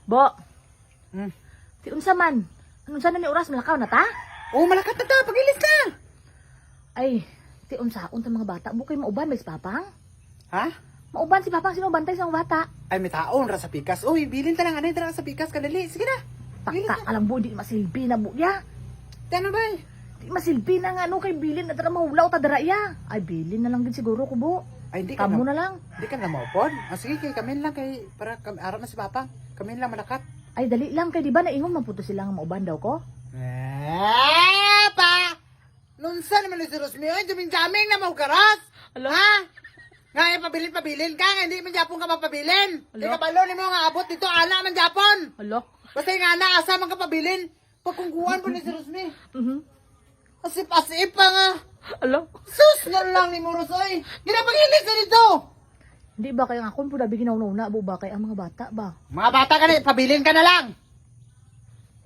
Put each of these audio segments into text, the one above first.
Bo, Hmm. ti unsa man? Anong sana ni oras malakaw na ta? Oh, malakat na ta. Pagilis na. Ay, ti unsa unta mga bata, bukay mauban may si Papang? Ha? Mauban si Papang sino bantay sa mga bata? Ay, may taon ra sa pikas. Uy, bilin ta lang. Anay tara sa pikas. Kadali. Sige na. Pagilis Pakta na. alam bo di masilbi na bo ya. Ano ba? Di masilbi na nga ano kay bilin na tara mahulaw ta dara ya. Ay bilin na lang din siguro ko bo. Ay, hindi ka Kamo na. na lang. Hindi ka na maupon. Ah, sige, kay kami lang kay para araw na si Papa. Kami lang malakat. Ay dali lang kay di ba naingon maputo sila nga mauban daw ko? Pa! Nunsa naman ni si Rosmi? Ay, jaming-jaming na maugaras! Alo? Ha? Nga, pabilin-pabilin ka. Nga, hindi man Japon ka mapabilin. Alo? Ikaw balo ni mo nga abot dito. Ana man Japon. Alo? Basta yung ana, asa man ka pabilin. Pagkungguan po ni si Rosmi. Mhm. Asip-asip pa nga. Alo? Sus na lang ni Moros, ay. Ginapagilis na dito. Hindi ba kay akon po dabi ginauna bo ba kay ang mga bata ba? Mga bata ka na, pabilin ka na lang.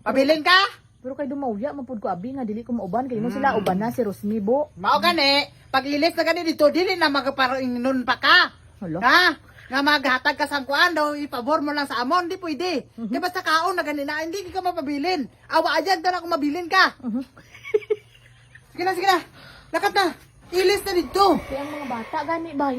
Pabilin ka? Pero kay dumawya mapud ko abi nga dili ko mauban kay mo sila uban na si Rosmi bo. Mao gani, paglilis na gani dito, dili na magparoingnon pa ka. Alo? Ha? Nga maghatag ka sa kuan daw, ipabor mo lang sa amon, di pwede. Di basta kaon na gani na, hindi ka mapabilin. Awa ayan ka na kung mabilin ka. Mhm. Sige na. Lakat na. Ilis na dito. Kay ang mga bata gani bay.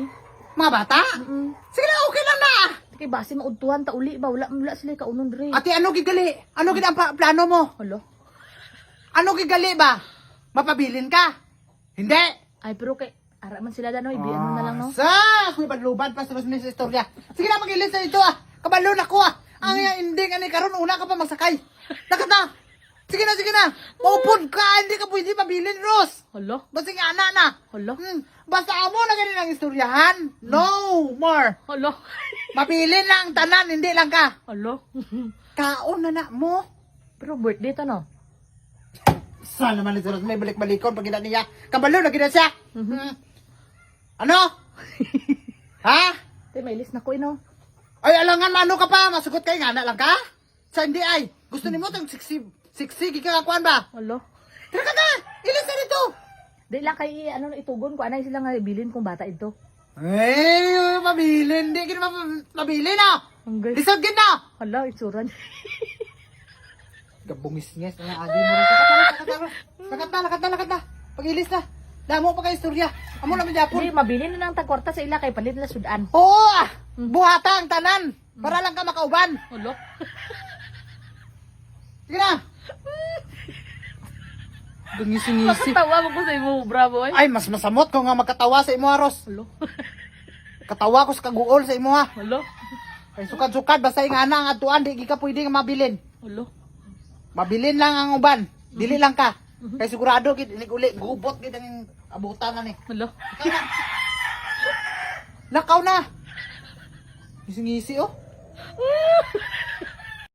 Mga bata? Mhm. Sige na, okay lang na. Kay base maudtuhan ta uli ba wala sila kaunon dre. Ate, ano gigali? Ano gid ang plano mo? Alo? Ano gigali ba? Mapabilin ka? Hindi. Ay pero kay ara man sila danoy bi ano na lang no. Sa, kuy padluban pa sa sa istorya. Sige na, mag-ilis na dito ah. Kabalo na ko ah. Ang ending ani karon una ka pa magsakay. Lakat na. Sige na. Maupod ka, hindi ka pwede mabilin, Ros. Alo? Basta nga ana na. Alo? Basta amo na ganun ang istoryahan. No more. Alo? Mabilin lang tanan, hindi lang ka. Alo? Kaon na mo. Pero birthday ta no. Sana naman ni Ros may balik-balikon pag gina niya. Kabalo na gina siya. Ano? Ha? Tay may list na ko ino. Ay, alangan mano ka pa. Masugot kay nga na lang ka. Sa hindi ay. Gusto ni mo tang siksig ka kakuan ba? Alo? Tara ka! Ilis na dito! Di lang kay ano itugon ko anay sila nga bilin kong bata ito. Eh, mabilin. Hindi ka naman mabilin ah. Ang guys. Lisod gid na. Hala, itsuran. Gabungis-ngis na agi mo rin. Lakat na. Pag-ilis na. Damo pa kay istorya. Amo na Hindi, Japon. mabilin na ng tagkwarta sa ila kay palit na sudan. Oo ah! Buhata ang tanan. Para lang ka makauban. Alo? Sige na. Gungisi-ngisi. Tawa mo ko sa imo, bravo ay. Ay, mas masamot ko nga magkatawa sa imo Aros. Alo? Katawa ko sa kaguol sa imo ha. Alo? Ay sukad-sukad basta nga na ang atuan di ka pwede nga mabilin. Alo? Mabilin lang ang uban. Dili lang ka. Kay sigurado gid inig uli gubot gid ang abutan na ni. Alo? Nakaw na. Ngisi-ngisi oh.